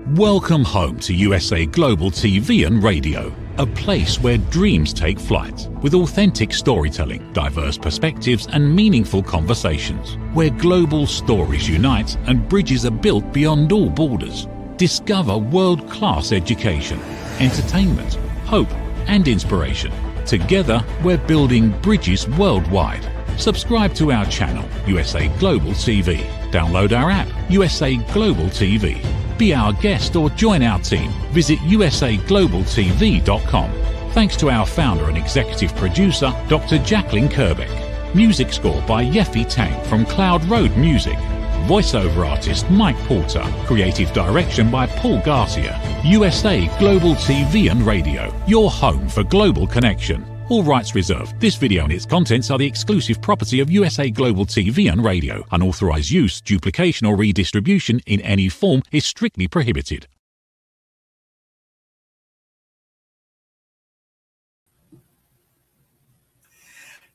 Welcome home to USA Global TV and Radio, a place where dreams take flight, with authentic storytelling, diverse perspectives and meaningful conversations, where global stories unite and bridges are built beyond all borders. Discover world-class education, entertainment, hope and inspiration. Together, we're building bridges worldwide. Subscribe to our channel, USA Global TV. Download our app, USA Global TV. Be our guest or join our team. Visit usaglobaltv.com. Thanks to our founder and executive producer, Dr. Jacalyn Kerbeck. Music score by Yeffy Tang from Cloud Road Music. Voiceover artist Mike Porter. Creative direction by Paul Garcia. USA Global TV and Radio. Your home for global connection. All rights reserved. This video and its contents are the exclusive property of USA Global TV and Radio. Unauthorized use, duplication or redistribution in any form is strictly prohibited.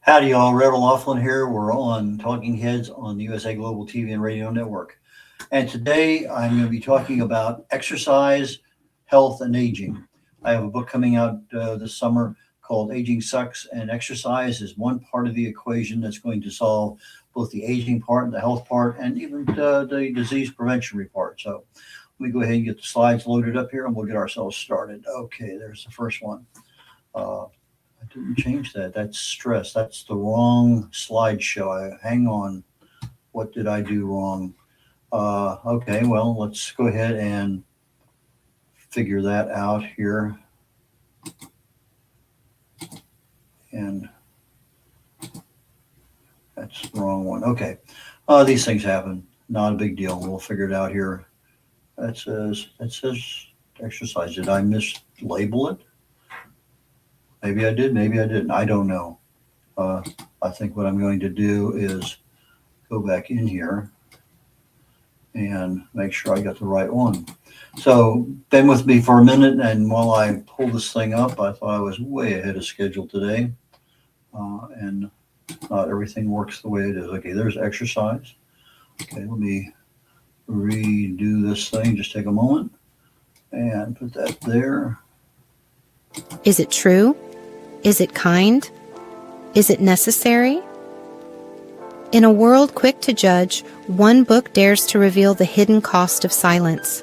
Howdy y'all, Red O'Loughlin here. We're on Talking Heads on the USA Global TV and Radio Network. And today I'm going to be talking about exercise, health, and aging. I have a book coming out this summer called Aging Sucks, and exercise is one part of the equation that's going to solve both the aging part, the health part, and even the disease prevention part. So let me go ahead and get the slides loaded up here and we'll get ourselves started. Okay, there's the first one. I didn't change that. That's stress. That's the wrong slideshow. Hang on. What did I do wrong? Okay, well, let's go ahead and figure that out here. And that's the wrong one. Okay. These things happen. Not a big deal. We'll figure it out here. It says exercise. Did I mislabel it? Maybe I did. Maybe I didn't. I don't know. I think what I'm going to do is go back in here and make sure I got the right one. So been with me for a minute, and while I pull this thing up, I thought I was way ahead of schedule today. And not everything works the way it is. Okay, there's exercise. Okay, let me redo this thing. Just take a moment and put that there. Is it true? Is it kind? Is it necessary? In a world quick to judge, one book dares to reveal the hidden cost of silence.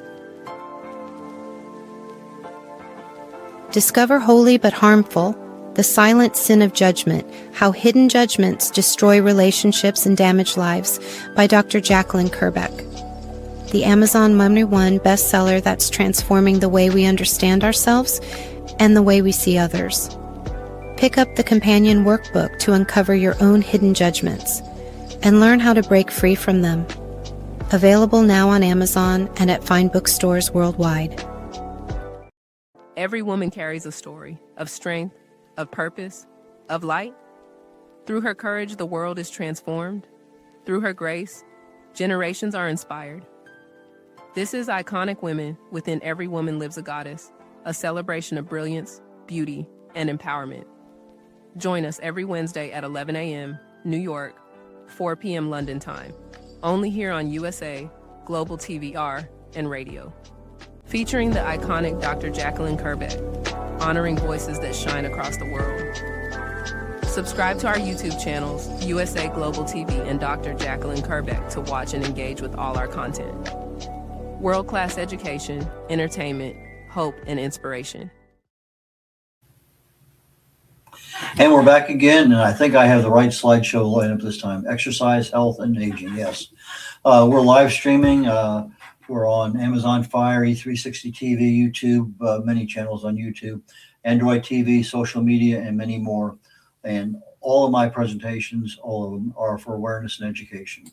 Discover holy but harmful, the silent sin of judgment, how hidden judgments destroy relationships and damage lives, by Dr. Jacalyn Kerbeck. The Amazon #1 bestseller that's transforming the way we understand ourselves and the way we see others. Pick up the companion workbook to uncover your own hidden judgments and learn how to break free from them. Available now on Amazon and at fine bookstores worldwide. Every woman carries a story of strength, of purpose, of light. Through her courage, the world is transformed. Through her grace, generations are inspired. This is Iconic Women. Within Every Woman Lives a Goddess, a celebration of brilliance, beauty, and empowerment. Join us every Wednesday at 11 a.m. New York, 4 p.m. London time, only here on USA, Global TVR, and Radio. Featuring the iconic Dr. Jacalyn Kerbeck, honoring voices that shine across the world. Subscribe to our YouTube channels, USA Global TV and Dr. Jacalyn Kerbeck, to watch and engage with all our content. World-class education, entertainment, hope, and inspiration. And we're back again, and I think I have the right slideshow lineup this time. Exercise, health, and aging, yes. We're live streaming. We're on Amazon Fire, E360 TV, YouTube, many channels on YouTube, Android TV, social media, and many more. And all of my presentations, all of them, are for awareness and education.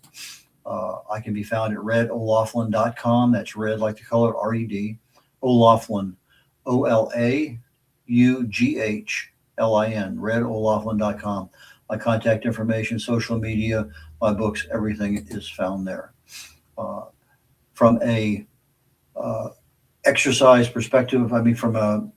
I can be found at redolaughlin.com. That's red like the color, R-E-D. O'Loughlin, O-L-A-U-G-H-L-I-N, redolaughlin.com. My contact information, social media, my books, everything is found there. From a exercise perspective, from a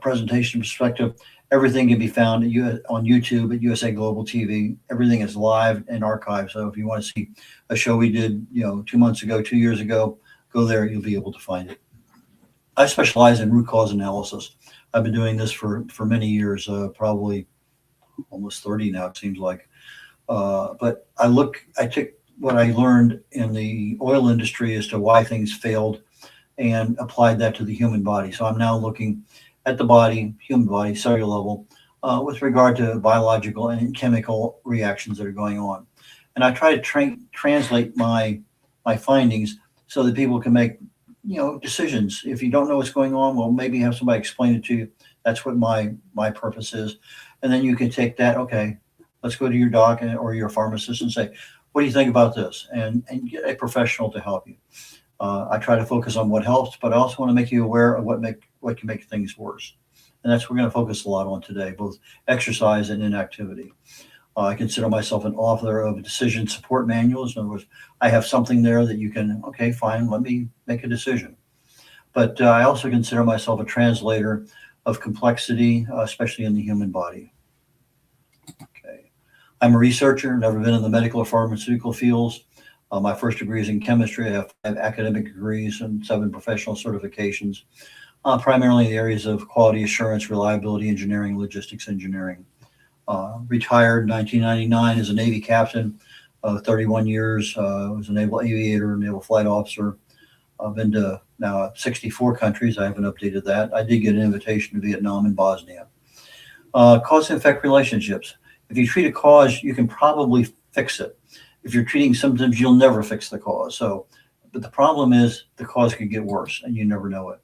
presentation perspective, everything can be found on YouTube at USA Global TV. Everything is live and archived. So if you want to see a show we did, 2 months ago, 2 years ago, go there. You'll be able to find it. I specialize in root cause analysis. I've been doing this for many years, probably almost 30 now, it seems like. But I took what I learned in the oil industry as to why things failed and applied that to the human body. So I'm now looking at the body, human body, cellular level, with regard to biological and chemical reactions that are going on. And I try to translate my findings so that people can make decisions. If you don't know what's going on, well, maybe have somebody explain it to you. That's what my purpose is. And then you can take that, okay, let's go to your doc or your pharmacist and say, what do you think about this? And get a professional to help you. I try to focus on what helps, but I also want to make you aware of what can make things worse. And that's what we're going to focus a lot on today, both exercise and inactivity. I consider myself an author of decision support manuals. In other words, I have something there that you can, okay, fine, let me make a decision. But I also consider myself a translator of complexity, especially in the human body. Okay. I'm a researcher, never been in the medical or pharmaceutical fields. My first degree is in chemistry. I have 5 academic degrees and 7 professional certifications, primarily in the areas of quality assurance, reliability engineering, logistics engineering. Retired in 1999 as a Navy captain, 31 years, was a naval aviator, naval flight officer. I've been to now 64 countries. I haven't updated that. I did get an invitation to Vietnam and Bosnia. Cause and effect relationships. If you treat a cause, you can probably fix it. If you're treating symptoms, you'll never fix the cause. But the problem is the cause could get worse and you never know it.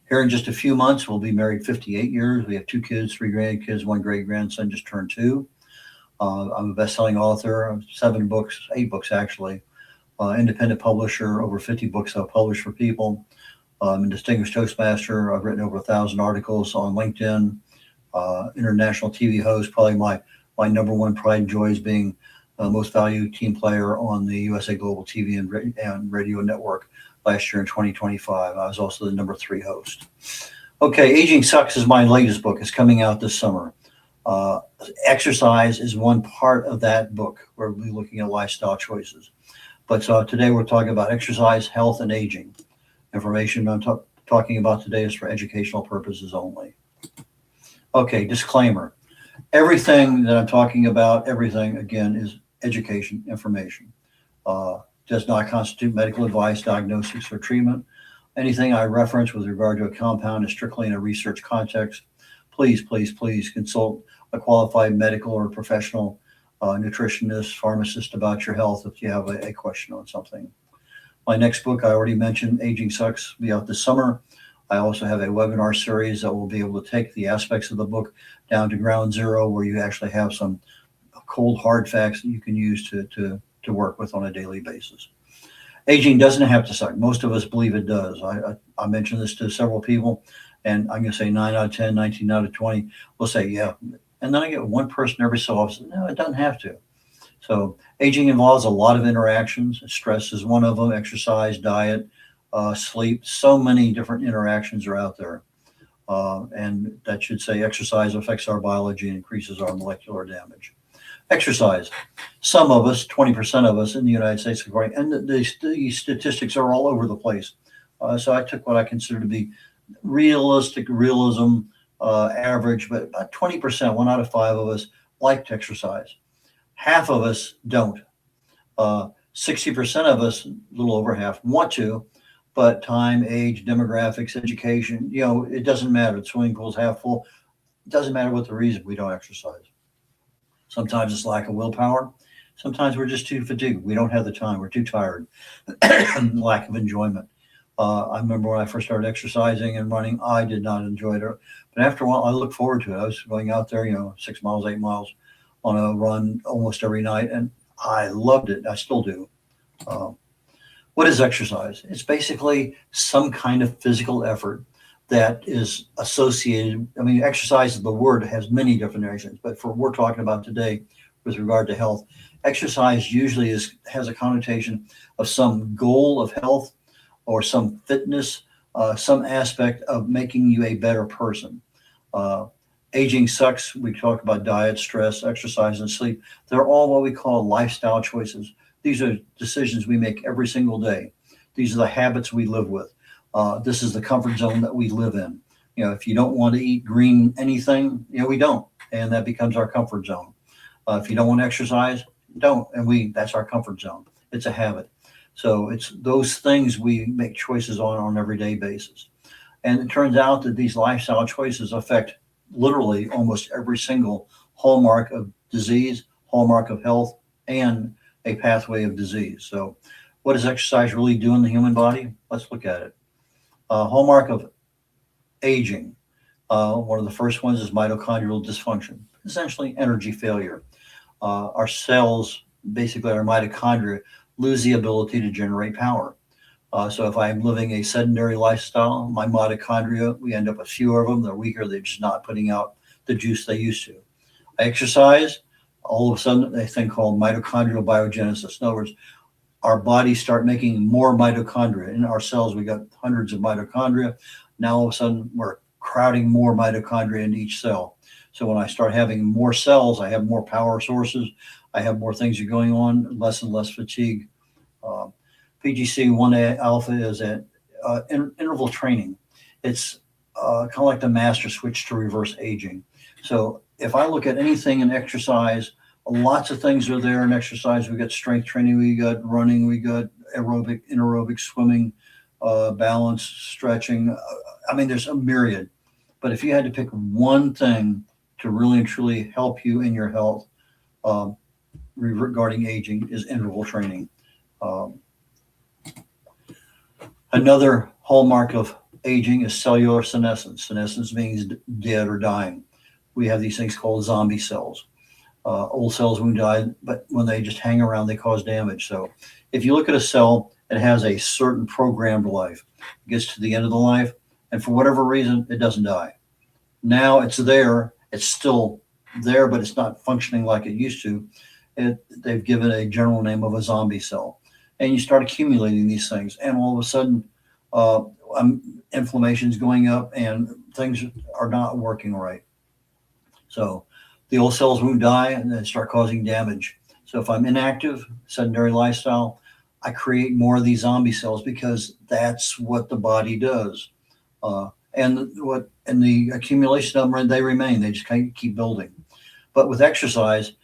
Here in just a few months, we'll be married 58 years. We have 2 kids, 3 grandkids, 1 great grandson just turned 2. I'm a best-selling author of 7 books, 8 books actually. Independent publisher, over 50 books I've published for people. I'm a distinguished Toastmaster. I've written over 1,000 articles on LinkedIn. International TV host. Probably my number one pride and joy is being most valued team player on the USA Global TV and Radio Network last year in 2025. I was also the number 3 host. Okay, Aging Sucks is my latest book. It's coming out this summer. Exercise is one part of that book. We'll be looking at lifestyle choices. But today we're talking about exercise, health, and aging. Information I'm talking about today is for educational purposes only. Okay, disclaimer. Everything that I'm talking about, everything, again, is education information. Does not constitute medical advice, diagnosis, or treatment. Anything I reference with regard to a compound is strictly in a research context. Please, please, please consult a qualified medical or professional nutritionist, pharmacist about your health if you have a question on something. My next book, I already mentioned, Aging Sucks, will be out this summer. I also have a webinar series that will be able to take the aspects of the book down to ground zero, where you actually have some cold, hard facts that you can use to work with on a daily basis. Aging doesn't have to suck. Most of us believe it does. I mentioned this to several people, and I'm going to say 9 out of 10, 19 out of 20 will say, yeah. And then I get one person every so often, no, it doesn't have to. So aging involves a lot of interactions. Stress is one of them, exercise, diet, sleep. So many different interactions are out there. And that should say exercise affects our biology and increases our molecular damage. Exercise. Some of us, 20% of us in the United States, and the statistics are all over the place. So I took what I consider to be realism, average, but about 20%, 1 out of 5 of us like to exercise. Half of us don't. 60% of us, a little over half, want to, but time, age, demographics, education, it doesn't matter. The swimming pool's half full. It doesn't matter what the reason we don't exercise. Sometimes it's lack of willpower. Sometimes we're just too fatigued. We don't have the time. We're too tired. Lack of enjoyment. I remember when I first started exercising and running, I did not enjoy it. But after a while, I looked forward to it. I was going out there, 6 miles, 8 miles on a run almost every night, and I loved it. I still do. What is exercise? It's basically some kind of physical effort that is associated. Exercise, the word has many definitions, but for what we're talking about today with regard to health, exercise usually has a connotation of some goal of health or some fitness, some aspect of making you a better person. Aging Sucks. We talk about diet, stress, exercise, and sleep. They're all what we call lifestyle choices. These are decisions we make every single day. These are the habits we live with. This is the comfort zone that we live in. If you don't want to eat green anything, we don't, and that becomes our comfort zone. If you don't want to exercise, don't, and that's our comfort zone. It's a habit. So it's those things we make choices on an everyday basis. And it turns out that these lifestyle choices affect literally almost every single hallmark of disease, hallmark of health, and a pathway of disease. So what does exercise really do in the human body? Let's look at it. Hallmark of aging. One of the first ones is mitochondrial dysfunction, essentially energy failure. Our cells, basically our mitochondria, lose the ability to generate power. So if I'm living a sedentary lifestyle, my mitochondria, we end up with fewer of them. They're weaker. They're just not putting out the juice they used to. I exercise, all of a sudden, a thing called mitochondrial biogenesis. In other words, our bodies start making more mitochondria. In our cells, we got hundreds of mitochondria. Now, all of a sudden, we're crowding more mitochondria into each cell. So when I start having more cells, I have more power sources. I have more things are going on, less and less fatigue. PGC1 alpha is an interval training. It's kind of like the master switch to reverse aging. So if I look at anything in exercise, lots of things are there in exercise. We got strength training, we got running, we got aerobic, anaerobic, swimming, balance, stretching. There's a myriad. But if you had to pick one thing to really and truly help you in your health regarding aging, is interval training. Another hallmark of aging is cellular senescence. Senescence means dead or dying. We have these things called zombie cells. Old cells when we die, but when they just hang around, they cause damage. So if you look at a cell, it has a certain programmed life. It gets to the end of the life, and for whatever reason, it doesn't die. Now it's there. It's still there, but it's not functioning like it used to. They've given a general name of a zombie cell. And you start accumulating these things, and all of a sudden, inflammation's going up, and things are not working right. So the old cells won't die, and then start causing damage. So if I'm inactive, sedentary lifestyle, I create more of these zombie cells because that's what the body does. And the accumulation of them, they remain. They just kind of keep building. But with exercise,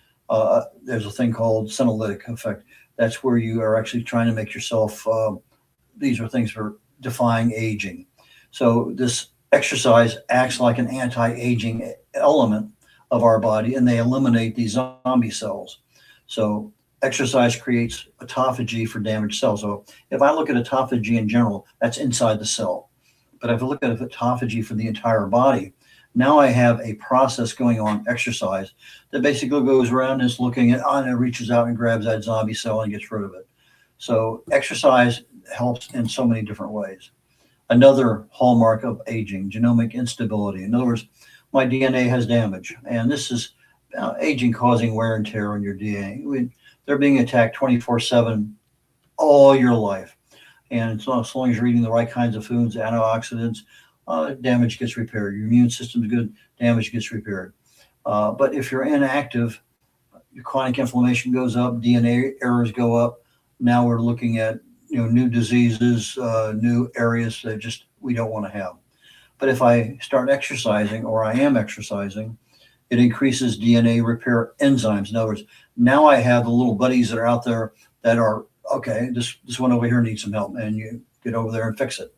there's a thing called senolytic effect. That's where you are actually trying to make yourself, these are things for defying aging. So this exercise acts like an anti-aging element of our body, and they eliminate these zombie cells. So exercise creates autophagy for damaged cells. So if I look at autophagy in general, that's inside the cell. But if I look at autophagy for the entire body, now I have a process going on, exercise, that basically goes around and is looking at, and it reaches out and grabs that zombie cell and gets rid of it. So exercise helps in so many different ways. Another hallmark of aging, genomic instability. In other words, my DNA has damage, and this is aging causing wear and tear on your DNA. They're being attacked 24/7 all your life. And so as long as you're eating the right kinds of foods, antioxidants, damage gets repaired. Your immune system's good, damage gets repaired. But if you're inactive, your chronic inflammation goes up, DNA errors go up. Now we're looking at new diseases, new areas that just we don't want to have. But if I start exercising, or I am exercising, it increases DNA repair enzymes. In other words, now I have the little buddies that are out there that are, okay, this one over here needs some help, and you get over there and fix it.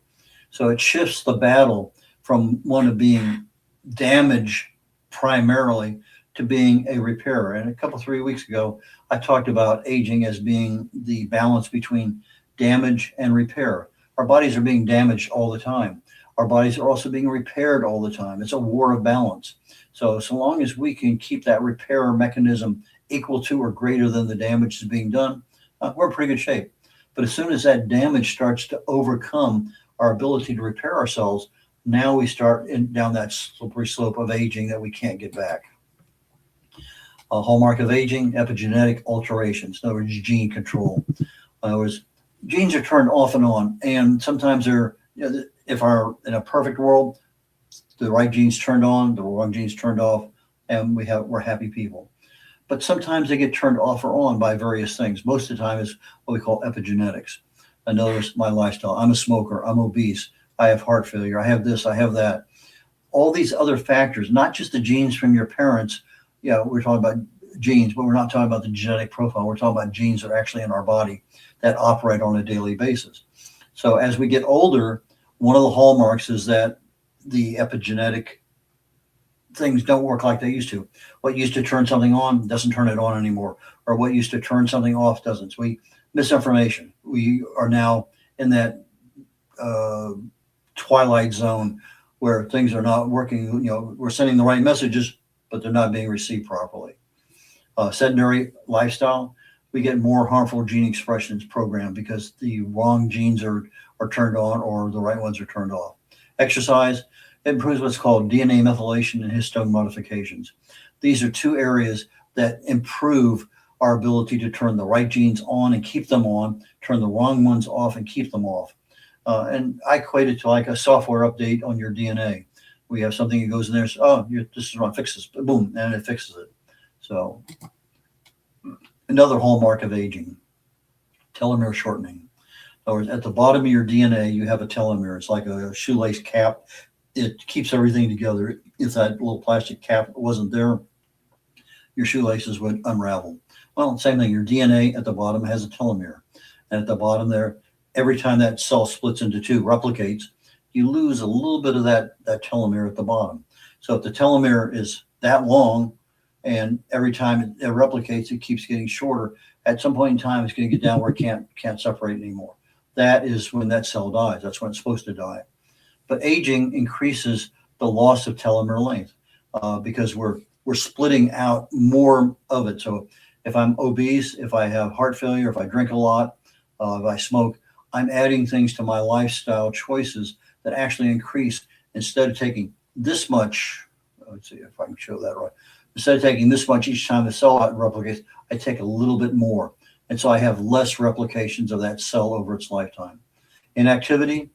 So it shifts the battle from one of being damage primarily to being a repairer. And 3 weeks ago, I talked about aging as being the balance between damage and repair. Our bodies are being damaged all the time. Our bodies are also being repaired all the time. It's a war of balance. So long as we can keep that repair mechanism equal to or greater than the damage that's being done, we're in pretty good shape. But as soon as that damage starts to overcome our ability to repair ourselves, now we start down that slippery slope of aging that we can't get back. A hallmark of aging, epigenetic alterations. In other words, gene control. In other words, genes are turned off and on, and sometimes they're, if are in a perfect world, the right genes turned on, the wrong genes turned off, and we're happy people. But sometimes they get turned off or on by various things. Most of the time is what we call epigenetics. In other words, my lifestyle. I'm a smoker. I'm obese. I have heart failure, I have this, I have that. All these other factors, not just the genes from your parents. Yeah, we're talking about genes, but we're not talking about the genetic profile. We're talking about genes that are actually in our body that operate on a daily basis. So as we get older, one of the hallmarks is that the epigenetic things don't work like they used to. What used to turn something on doesn't turn it on anymore, or what used to turn something off doesn't. So misinformation. We are now in that twilight zone where things are not working. We're sending the right messages, but they're not being received properly. Sedentary lifestyle, we get more harmful gene expressions programmed because the wrong genes are turned on or the right ones are turned off. Exercise, it improves what's called DNA methylation and histone modifications. These are two areas that improve our ability to turn the right genes on and keep them on, turn the wrong ones off and keep them off. And I equate it to like a software update on your DNA. We have something that goes in there, so, this is wrong, fix this, boom, and it fixes it. So another hallmark of aging, telomere shortening. In other words, at the bottom of your DNA, you have a telomere. It's like a shoelace cap. It keeps everything together. If that little plastic cap wasn't there, your shoelaces would unravel. Well, same thing. Your DNA at the bottom has a telomere. And at the bottom there, every time that cell splits into two, replicates, you lose a little bit of that telomere at the bottom. So if the telomere is that long, and every time it replicates, it keeps getting shorter. At some point in time, it's going to get down where it can't separate anymore. That is when that cell dies. That's when it's supposed to die. But aging increases the loss of telomere length because we're splitting out more of it. So if I'm obese, if I have heart failure, if I drink a lot, if I smoke, I'm adding things to my lifestyle choices that actually increase. Instead of taking this much, let's see if I can show that right. Instead of taking this much each time the cell replicates, I take a little bit more. And so I have less replications of that cell over its lifetime. Inactivity,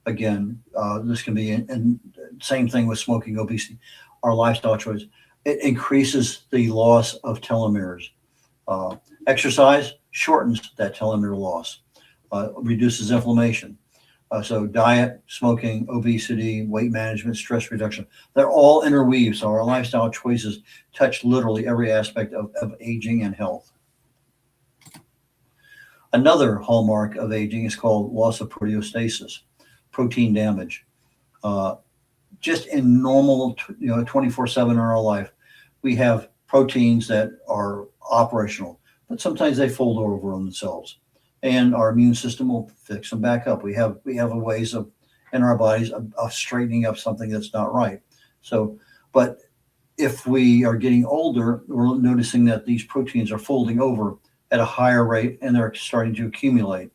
again, this can be, and same thing with smoking, obesity, our lifestyle choice. It increases the loss of telomeres. Exercise shortens that telomere loss, reduces inflammation. So diet, smoking, obesity, weight management, stress reduction, they're all interweaved. So our lifestyle choices touch literally every aspect of aging and health. Another hallmark of aging is called loss of proteostasis, protein damage. Just in normal, 24/7 in our life, we have proteins that are operational, but sometimes they fold over on themselves. And our immune system will fix them back up. We have a ways of in our bodies of straightening up something that's not right. So, but if we are getting older, we're noticing that these proteins are folding over at a higher rate and they're starting to accumulate.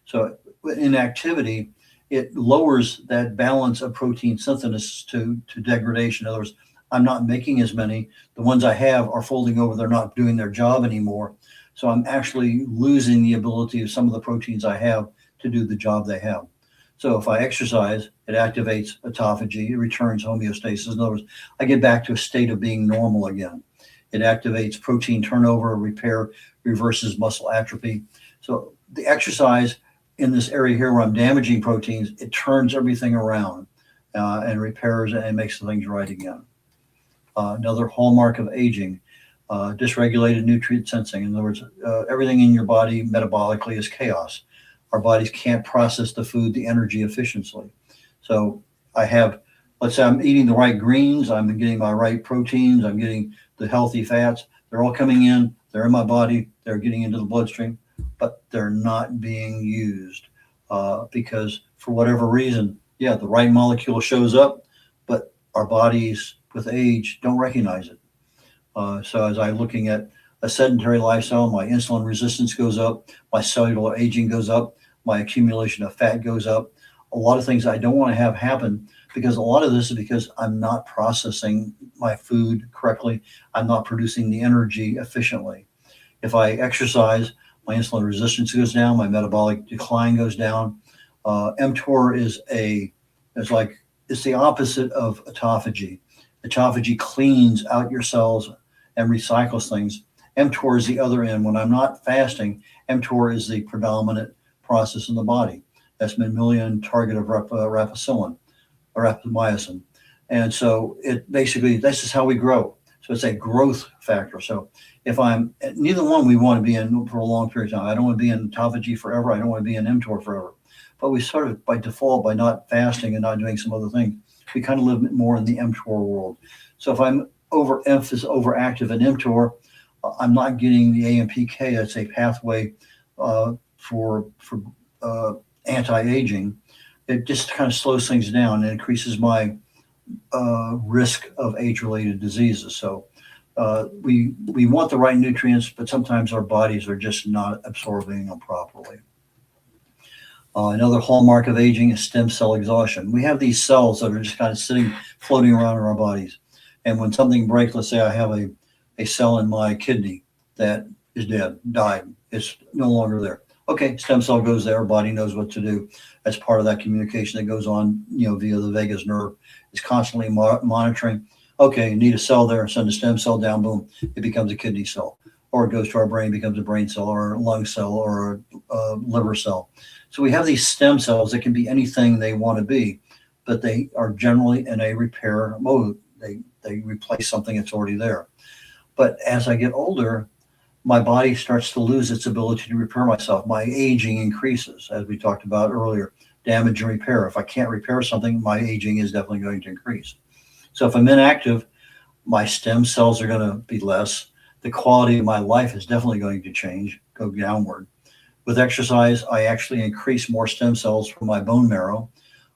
So inactivity, it lowers that balance of protein synthesis to degradation. In other words, I'm not making as many. The ones I have are folding over. They're not doing their job anymore. So I'm actually losing the ability of some of the proteins I have to do the job they have. So if I exercise, it activates autophagy, it returns homeostasis. In other words, I get back to a state of being normal again. It activates protein turnover, repair, reverses muscle atrophy. So the exercise in this area here where I'm damaging proteins, it turns everything around and repairs and makes things right again. Another hallmark of aging, dysregulated nutrient sensing. In other words, everything in your body metabolically is chaos. Our bodies can't process the food, the energy efficiently. So I have, let's say I'm eating the right greens, I'm getting my right proteins, I'm getting the healthy fats. They're all coming in, they're in my body, they're getting into the bloodstream, but they're not being used because for whatever reason, the right molecule shows up, but our bodies with age don't recognize it. So as I'm looking at a sedentary lifestyle, my insulin resistance goes up, my cellular aging goes up, my accumulation of fat goes up. A lot of things I don't want to have happen because a lot of this is because I'm not processing my food correctly. I'm not producing the energy efficiently. If I exercise, my insulin resistance goes down, my metabolic decline goes down. mTOR is it's the opposite of autophagy. Autophagy cleans out your cells and recycles things. mTOR is the other end. When I'm not fasting, mTOR is the predominant process in the body. That's mammalian target of rapamycin. And so it basically, this is how we grow. So it's a growth factor. So if I'm, neither one we want to be in for a long period of time. I don't want to be in autophagy forever. I don't want to be in mTOR forever. But we sort of, by default, by not fasting and not doing some other things, we kind of live more in the mTOR world. So if I'm overactive in mTOR, I'm not getting the AMPK. That's a pathway for anti-aging. It just kind of slows things down and increases my risk of age-related diseases. So we want the right nutrients, but sometimes our bodies are just not absorbing them properly. Another hallmark of aging is stem cell exhaustion. We have these cells that are just kind of sitting, floating around in our bodies. And when something breaks, let's say I have a cell in my kidney that is dead, died, it's no longer there. Okay, stem cell goes there, body knows what to do. That's part of that communication that goes on, via the vagus nerve. It's constantly monitoring. Okay, you need a cell there, send a stem cell down, boom, it becomes a kidney cell. Or it goes to our brain, becomes a brain cell, or a lung cell, or a liver cell. So we have these stem cells that can be anything they want to be, but they are generally in a repair mode. They replace something that's already there. But as I get older, my body starts to lose its ability to repair myself. My aging increases, as we talked about earlier, damage and repair. If I can't repair something, my aging is definitely going to increase. So if I'm inactive, my stem cells are going to be less. The quality of my life is definitely going to change, go downward. With exercise, I actually increase more stem cells from my bone marrow.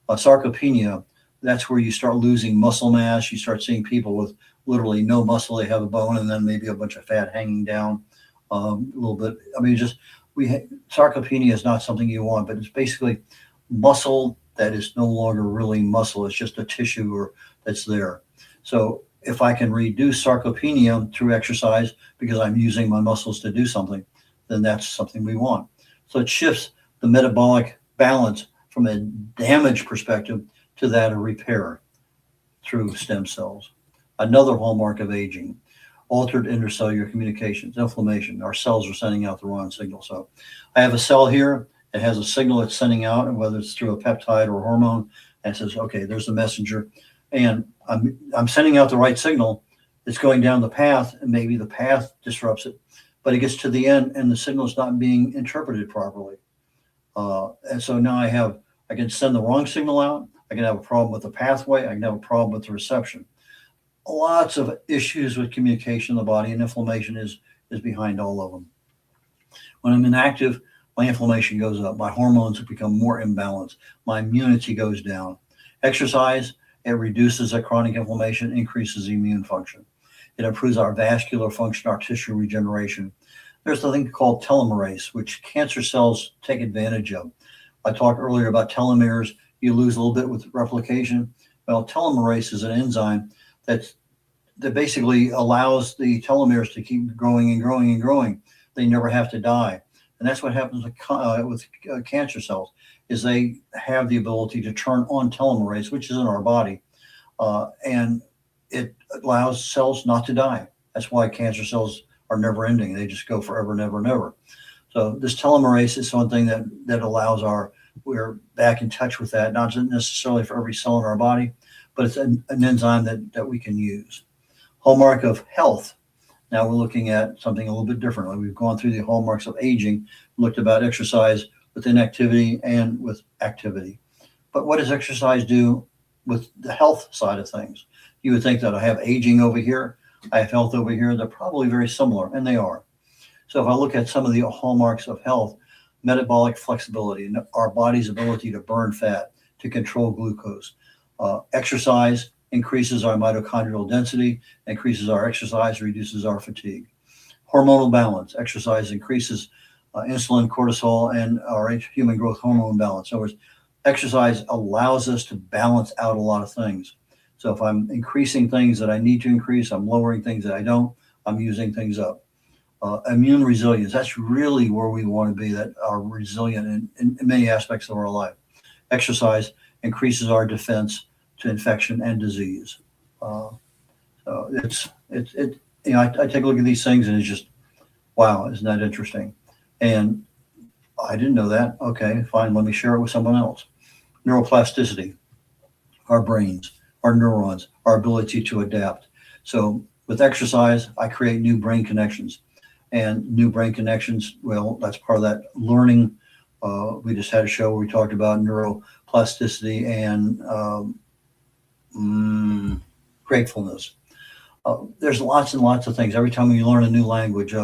Sarcopenia, that's where you start losing muscle mass. You start seeing people with literally no muscle. They have a bone and then maybe a bunch of fat hanging down a little bit. I mean, sarcopenia is not something you want, but it's basically muscle that is no longer really muscle. It's just a tissue that's there. So if I can reduce sarcopenia through exercise because I'm using my muscles to do something, then that's something we want. So it shifts the metabolic balance from a damage perspective to that of repair through stem cells. Another hallmark of aging, altered intercellular communications, inflammation. Our cells are sending out the wrong signal. So I have a cell here. It has a signal it's sending out, and whether it's through a peptide or a hormone, and it says, okay, there's the messenger. And I'm sending out the right signal. It's going down the path, and maybe the path disrupts it, but it gets to the end and the signal is not being interpreted properly. And so now I can send the wrong signal out. I can have a problem with the pathway. I can have a problem with the reception. Lots of issues with communication in the body, and inflammation is behind all of them. When I'm inactive, my inflammation goes up. My hormones become more imbalanced. My immunity goes down. Exercise, it reduces that chronic inflammation, increases immune function. It improves our vascular function, our tissue regeneration. There's a thing called telomerase, which cancer cells take advantage of. I talked earlier about telomeres. You lose a little bit with replication. Well, telomerase is an enzyme that basically allows the telomeres to keep growing and growing and growing. They never have to die. And that's what happens with cancer cells, is they have the ability to turn on telomerase, which is in our body, and it allows cells not to die. That's why cancer cells are never ending. They just go forever, never, never. So this telomerase is something that allows we're back in touch with that, not necessarily for every cell in our body, but it's an enzyme that we can use. Hallmark of health. Now we're looking at something a little bit differently. We've gone through the hallmarks of aging, looked about exercise with inactivity and with activity. But what does exercise do with the health side of things? You would think that I have aging over here, I have health over here. They're probably very similar, and they are. So if I look at some of the hallmarks of health, metabolic flexibility, our body's ability to burn fat, to control glucose. Exercise increases our mitochondrial density, increases our exercise, reduces our fatigue. Hormonal balance, exercise increases insulin, cortisol, and our human growth hormone balance. In other words, exercise allows us to balance out a lot of things. So if I'm increasing things that I need to increase, I'm lowering things that I don't, I'm using things up. Immune resilience, that's really where we want to be, that are resilient in many aspects of our life. Exercise increases our defense to infection and disease. So I take a look at these things and it's just, wow, isn't that interesting? And I didn't know that. Okay, fine. Let me share it with someone else. Neuroplasticity, our brains, our neurons, our ability to adapt. So with exercise, I create new brain connections. And new brain connections, well, that's part of that learning. We just had a show where we talked about neuroplasticity and gratefulness. There's lots and lots of things. Every time we learn a new language,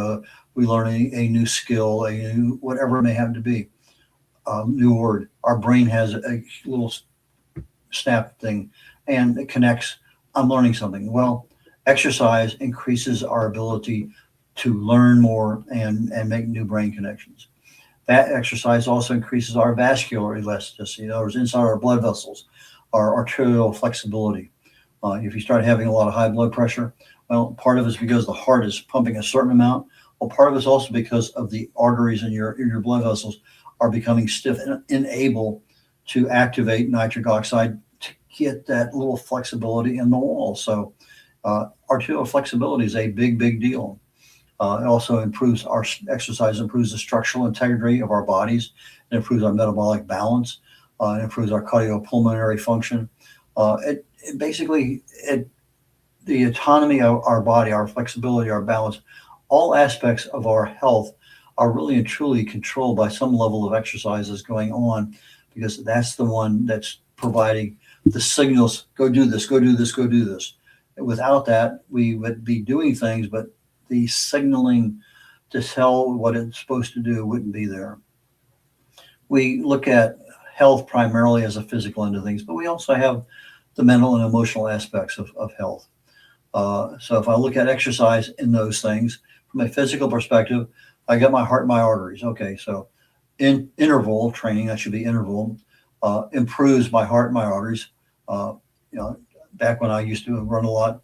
we learn a new skill, a new whatever it may happen to be, new word. Our brain has a little snap thing, and it connects. I'm learning something. Well, exercise increases our ability to learn more and make new brain connections. That exercise also increases our vascular elasticity. In other words, inside our blood vessels, our arterial flexibility. If you start having a lot of high blood pressure, well, part of it is because the heart is pumping a certain amount. Well, part of it is also because of the arteries in your blood vessels are becoming stiff and unable to activate nitric oxide to get that little flexibility in the wall. So arterial flexibility is a big, big deal. It also improves our exercise, improves the structural integrity of our bodies, it improves our metabolic balance, it improves our cardiopulmonary function. It basically, the autonomy of our body, our flexibility, our balance, all aspects of our health are really and truly controlled by some level of exercises going on, because that's the one that's providing the signals, go do this, go do this, go do this. Without that, we would be doing things, but the signaling to tell what it's supposed to do wouldn't be there. We look at health primarily as a physical end of things, but we also have the mental and emotional aspects of health. So if I look at exercise in those things, from a physical perspective, I got my heart and my arteries. Okay, so in interval training, that should be interval, improves my heart and my arteries. Back when I used to run a lot,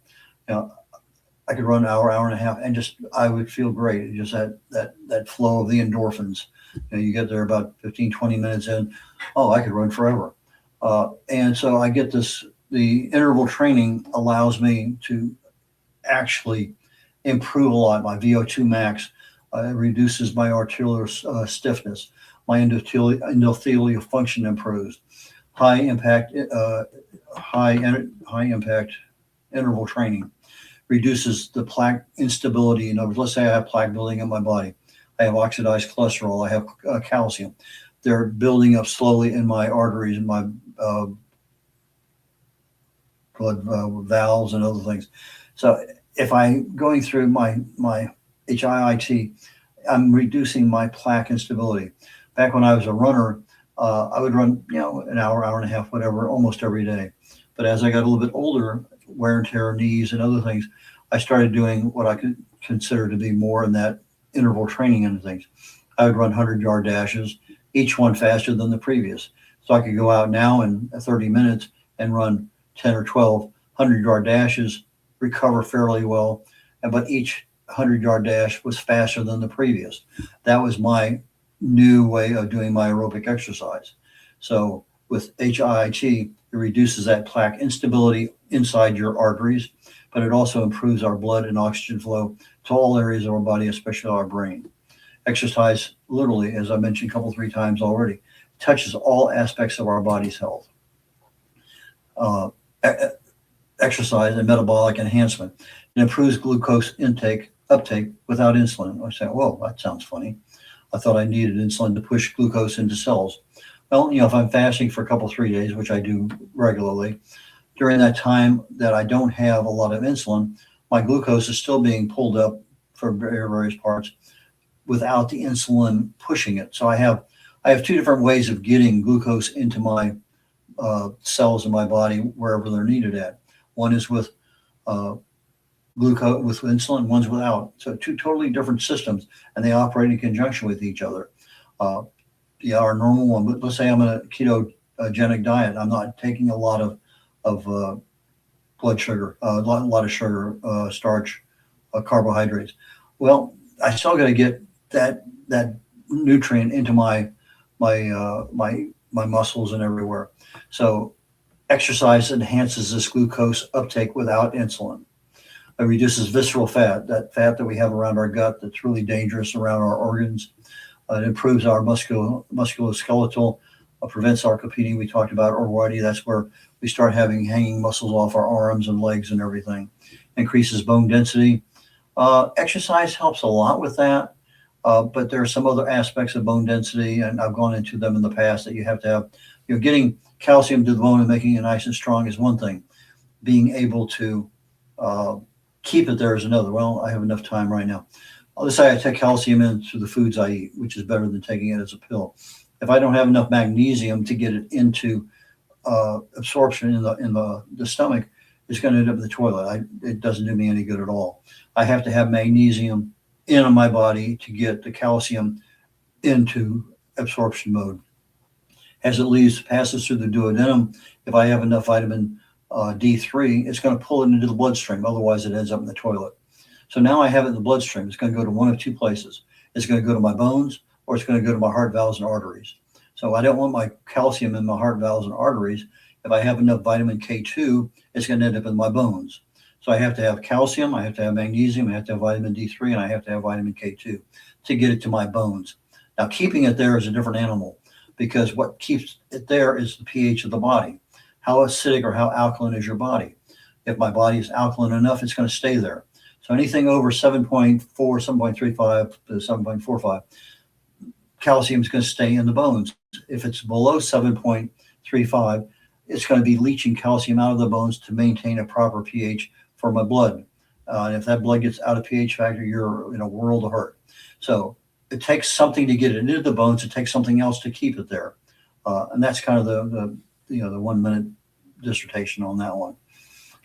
I could run an hour, hour and a half, and just I would feel great. Just that flow of the endorphins. You get there about 15, 20 minutes in, oh, I could run forever. And so I get this, the interval training allows me to actually improve a lot. My VO2 max reduces my arterial stiffness. My endothelial function improves. High impact interval training reduces the plaque instability. In other words, let's say I have plaque building in my body. I have oxidized cholesterol. I have calcium. They're building up slowly in my arteries and my blood valves and other things. So if I'm going through my HIIT, I'm reducing my plaque instability. Back when I was a runner, I would run, an hour, hour and a half, whatever, almost every day. But as I got a little bit older, wear and tear knees and other things, I started doing what I could consider to be more in that interval training and things. I would run 100-yard dashes, each one faster than the previous. So I could go out now in 30 minutes and run 10 or 12 100-yard dashes, recover fairly well, but each 100-yard dash was faster than the previous. That was my new way of doing my aerobic exercise. So with HIIT, it reduces that plaque instability inside your arteries, but it also improves our blood and oxygen flow to all areas of our body, especially our brain. Exercise, literally, as I mentioned a couple, 3 times already, touches all aspects of our body's health. Exercise and metabolic enhancement. It improves glucose uptake without insulin. I say, whoa, that sounds funny. I thought I needed insulin to push glucose into cells. Well, if I'm fasting for a couple, 3 days, which I do regularly, during that time that I don't have a lot of insulin, my glucose is still being pulled up from various parts without the insulin pushing it. So I have 2 different ways of getting glucose into my cells in my body wherever they're needed at. One is with glucose with insulin, one's without. So 2 totally different systems, and they operate in conjunction with each other. Our normal one, but let's say I'm on a ketogenic diet. I'm not taking a lot of blood sugar, a lot of sugar, starch, carbohydrates. Well, I still got to get that nutrient into my muscles and everywhere. So exercise enhances this glucose uptake without insulin. It reduces visceral fat, that fat that we have around our gut that's really dangerous around our organs. It improves our musculoskeletal, prevents sarcopenia. We talked about already. That's where we start having hanging muscles off our arms and legs and everything. Increases bone density. Exercise helps a lot with that, but there are some other aspects of bone density, and I've gone into them in the past, that you have to have. Getting calcium to the bone and making it nice and strong is one thing. Being able to keep it there is another. Well, I have enough time right now. Let's say I take calcium in through the foods I eat, which is better than taking it as a pill. If I don't have enough magnesium to get it into absorption in the stomach, it's going to end up in the toilet. It doesn't do me any good at all. I have to have magnesium in my body to get the calcium into absorption mode. As it passes through the duodenum, if I have enough vitamin D3, it's going to pull it into the bloodstream. Otherwise, it ends up in the toilet. So now I have it in the bloodstream. It's going to go to one of two places. It's going to go to my bones, or it's going to go to my heart valves and arteries. So I don't want my calcium in my heart valves and arteries. If I have enough vitamin K2, it's going to end up in my bones. So I have to have calcium, I have to have magnesium, I have to have vitamin D3, and I have to have vitamin K2 to get it to my bones. Now, keeping it there is a different animal, because what keeps it there is the pH of the body. How acidic or how alkaline is your body? If my body is alkaline enough, it's going to stay there. So anything over 7.4, 7.35 to 7.45, calcium is going to stay in the bones. If it's below 7.35, it's going to be leaching calcium out of the bones to maintain a proper pH for my blood. And if that blood gets out of pH factor, you're in a world of hurt. So it takes something to get it into the bones. It takes something else to keep it there. And that's kind of the 1 minute dissertation on that one.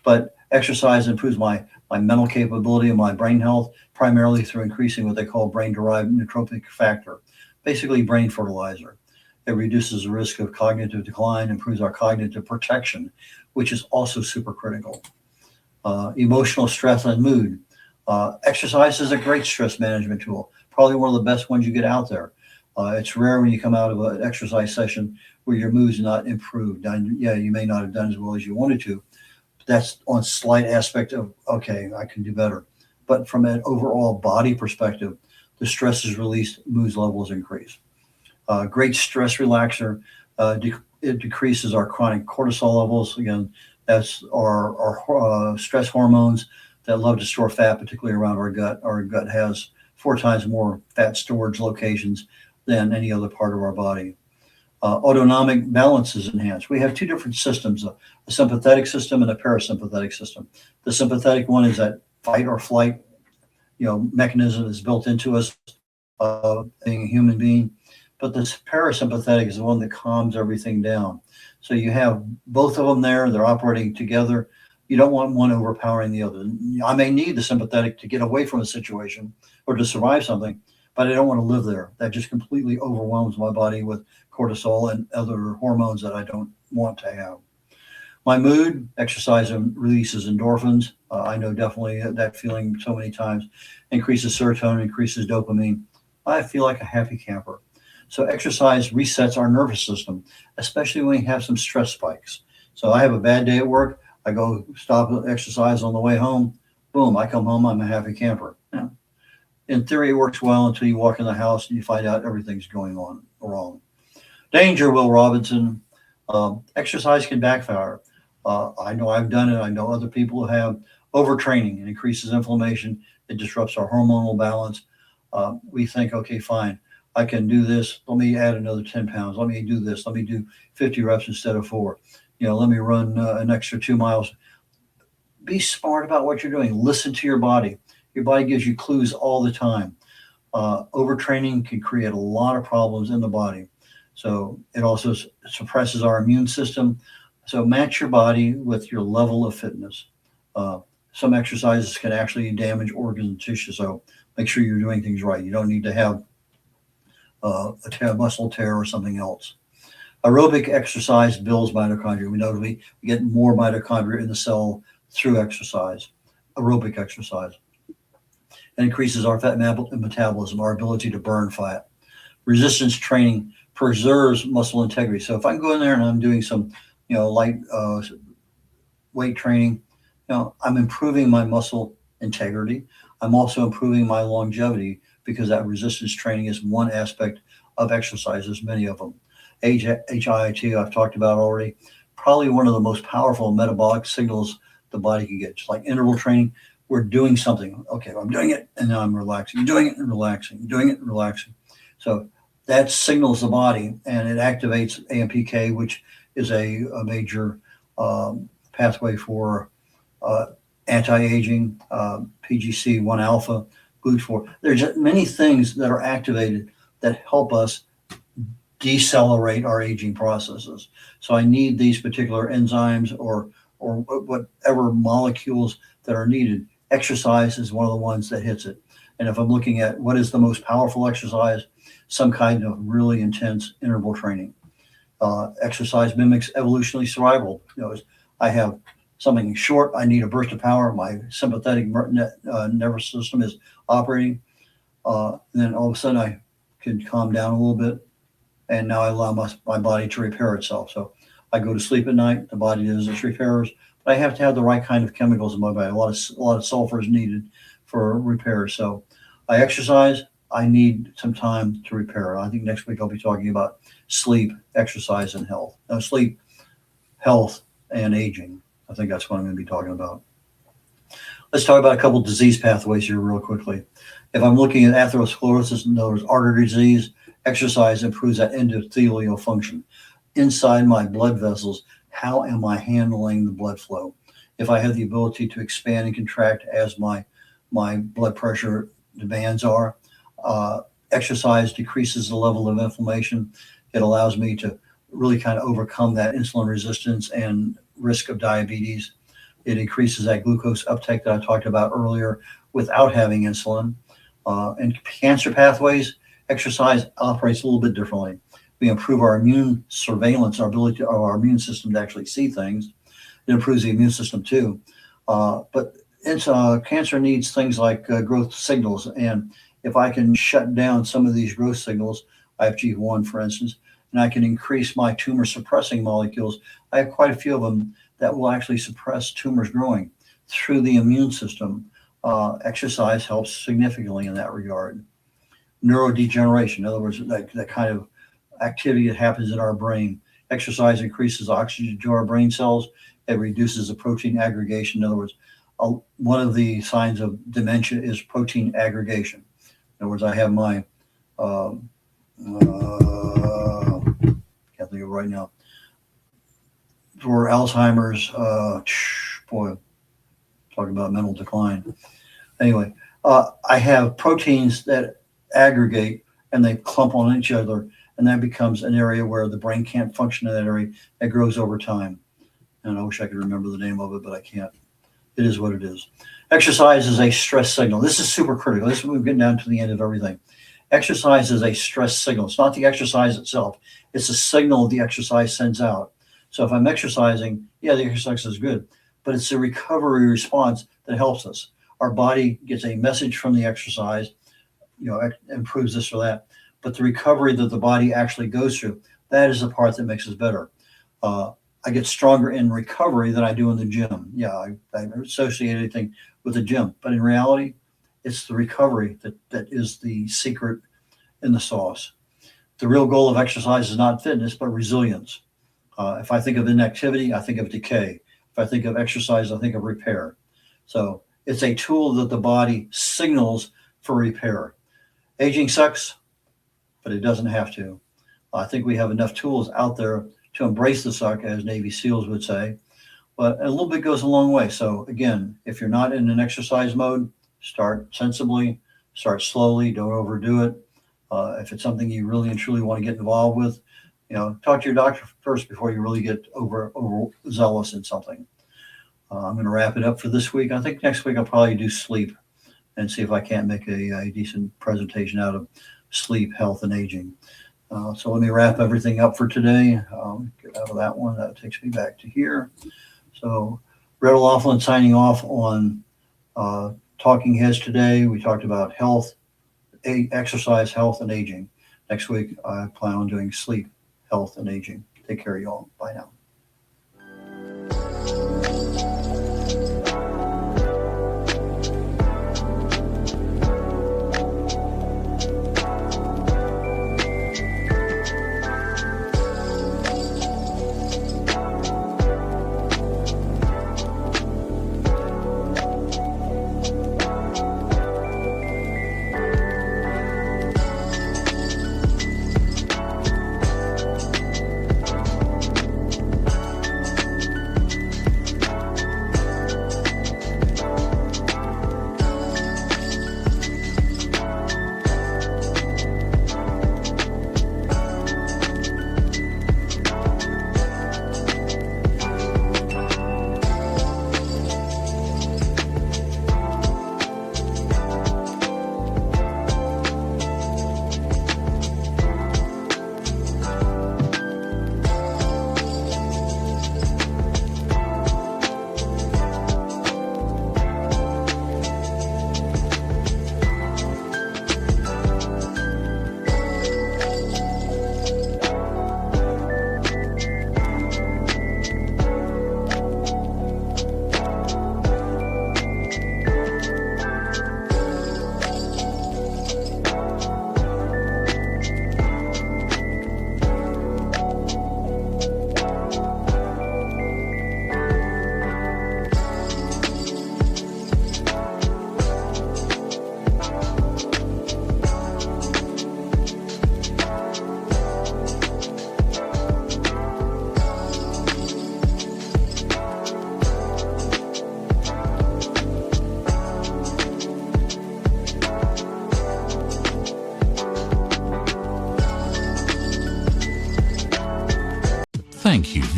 But exercise improves my mental capability and my brain health, primarily through increasing what they call brain-derived neurotrophic factor, basically brain fertilizer. It reduces the risk of cognitive decline, improves our cognitive protection, which is also super critical. Emotional stress and mood. Exercise is a great stress management tool, probably one of the best ones you get out there. It's rare when you come out of an exercise session where your mood's not improved. And yeah, you may not have done as well as you wanted to, but that's on slight aspect of, okay, I can do better. But from an overall body perspective, the stress is released, mood levels increase. Great stress relaxer. It decreases our chronic cortisol levels. Again, that's our stress hormones that love to store fat, particularly around our gut. Our gut has 4 times more fat storage locations than any other part of our body. Autonomic balance is enhanced. We have 2 different systems, a sympathetic system and a parasympathetic system. The sympathetic one is that fight or flight, mechanism is built into us, being a human being. But the parasympathetic is the one that calms everything down. So you have both of them there. They're operating together. You don't want one overpowering the other. I may need the sympathetic to get away from a situation or to survive something, but I don't want to live there. That just completely overwhelms my body with cortisol and other hormones that I don't want to have. My mood, exercise releases endorphins. I know definitely that feeling so many times. Increases serotonin, increases dopamine. I feel like a happy camper. So exercise resets our nervous system, especially when we have some stress spikes. So I have a bad day at work. I go stop exercise on the way home. Boom, I come home, I'm a happy camper. Yeah. In theory, it works well until you walk in the house and you find out everything's going on wrong. Danger, Will Robinson. Exercise can backfire. I know I've done it. I know other people who have overtraining. It increases inflammation. It disrupts our hormonal balance. We think, okay, fine. I can do this. Let me add another 10 pounds. Let me do this. Let me do 50 reps instead of 4. Let me run an extra 2 miles. Be smart about what you're doing. Listen to your body. Your body gives you clues all the time. Overtraining can create a lot of problems in the body. So it also suppresses our immune system. So match your body with your level of fitness. Some exercises can actually damage organs and tissue. So make sure you're doing things right. You don't need to have a muscle tear or something else. Aerobic exercise builds mitochondria. We know that we get more mitochondria in the cell through exercise, aerobic exercise. It increases our fat metabolism, our ability to burn fat. Resistance training preserves muscle integrity. So if I go in there and I'm doing some, light weight training, I'm improving my muscle integrity. I'm also improving my longevity because that resistance training is one aspect of exercise. There's many of them. HIIT, I've talked about already. Probably one of the most powerful metabolic signals the body can get. Just like interval training, we're doing something. Okay, I'm doing it, and now I'm relaxing. Doing it and relaxing. Doing it and relaxing. So that signals the body, and it activates AMPK, which is a major pathway for anti-aging, PGC1 alpha, GLUT4. There's many things that are activated that help us decelerate our aging processes. So I need these particular enzymes or whatever molecules that are needed. Exercise is one of the ones that hits it. And if I'm looking at what is the most powerful exercise, some kind of really intense interval training. Exercise mimics evolutionary survival. I have something short, I need a burst of power, my sympathetic nervous system is operating, then all of a sudden I can calm down a little bit, and now I allow my body to repair itself. So I go to sleep at night, the body does its repairs, but I have to have the right kind of chemicals in my body. A lot of sulfur is needed for repair. So I exercise, I need some time to repair. I think next week I'll be talking about sleep, exercise, and health. Now, sleep, health, and aging. I think that's what I'm going to be talking about. Let's talk about a couple of disease pathways here real quickly. If I'm looking at atherosclerosis, in other words, artery disease, exercise improves that endothelial function. Inside my blood vessels, how am I handling the blood flow? If I have the ability to expand and contract as my blood pressure demands are, exercise decreases the level of inflammation. It allows me to really kind of overcome that insulin resistance and risk of diabetes. It increases that glucose uptake that I talked about earlier without having insulin. And cancer pathways, exercise operates a little bit differently. We improve our immune surveillance, our ability of our immune system to actually see things. It improves the immune system too. But cancer needs things like growth signals. And if I can shut down some of these growth signals, IFG1, for instance, and I can increase my tumor suppressing molecules, I have quite a few of them that will actually suppress tumors growing through the immune system. Exercise helps significantly in that regard. Neurodegeneration, in other words, that kind of activity that happens in our brain. Exercise increases oxygen to our brain cells. It reduces the protein aggregation. In other words, one of the signs of dementia is protein aggregation. In other words, I have my, can't think of it right now, for Alzheimer's, boy, talking about mental decline. Anyway, I have proteins that aggregate and they clump on each other, and that becomes an area where the brain can't function in that area. That grows over time. And I wish I could remember the name of it, but I can't. It is what it is. Exercise is a stress signal. This is super critical. This is when we're getting down to the end of everything. Exercise is a stress signal. It's not the exercise itself. It's a signal the exercise sends out. So if I'm exercising, yeah, the exercise is good, but it's the recovery response that helps us. Our body gets a message from the exercise, improves this or that, but the recovery that the body actually goes through, that is the part that makes us better. I get stronger in recovery than I do in the gym. Yeah, I associate anything with the gym, but in reality, it's the recovery that is the secret in the sauce. The real goal of exercise is not fitness, but resilience. If I think of inactivity, I think of decay. If I think of exercise, I think of repair. So it's a tool that the body signals for repair. Aging sucks, but it doesn't have to. I think we have enough tools out there to embrace the suck, as Navy SEALs would say, but a little bit goes a long way. So again, if you're not in an exercise mode, start sensibly, start slowly, don't overdo it. If it's something you really and truly want to get involved with, talk to your doctor first before you really get overzealous in something. I'm going to wrap it up for this week. I think next week I'll probably do sleep and see if I can't make a decent presentation out of sleep, health, and aging. So let me wrap everything up for today. Get out of that one. That takes me back to here. So Red O'Loughlin signing off on Talking Heads today. We talked about health, exercise, health, and aging. Next week, I plan on doing sleep, health, and aging. Take care, y'all. Bye now.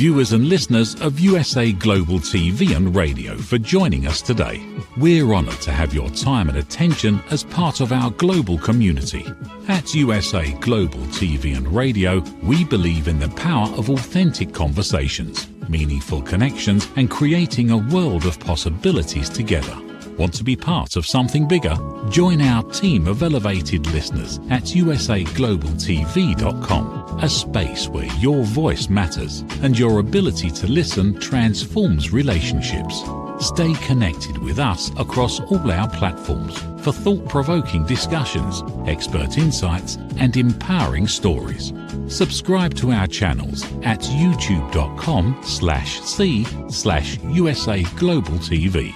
viewers and listeners of USA Global TV and Radio for joining us today. We're honoured to have your time and attention as part of our global community. At USA Global TV and Radio, we believe in the power of authentic conversations, meaningful connections, and creating a world of possibilities together. Want to be part of something bigger? Join our team of elevated listeners at usaglobaltv.com, a space where your voice matters and your ability to listen transforms relationships. Stay connected with us across all our platforms for thought-provoking discussions, expert insights, and empowering stories. Subscribe to our channels at youtube.com/c/USA Global TV.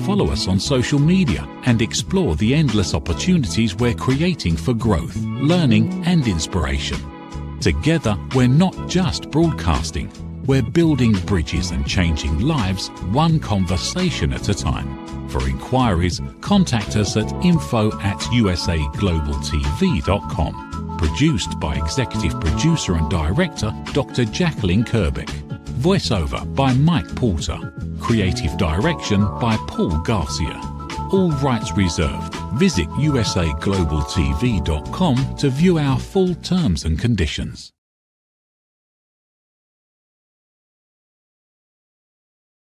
Follow us on social media and explore the endless opportunities we're creating for growth, learning, and inspiration. Together, we're not just broadcasting, we're building bridges and changing lives one conversation at a time. For inquiries, contact us at info@usaglobaltv.com. Produced by Executive Producer and Director Dr. Jacalyn Kerbeck. Voiceover by Mike Porter. Creative direction by Paul Garcia. All rights reserved. Visit usaglobaltv.com to view our full terms and conditions.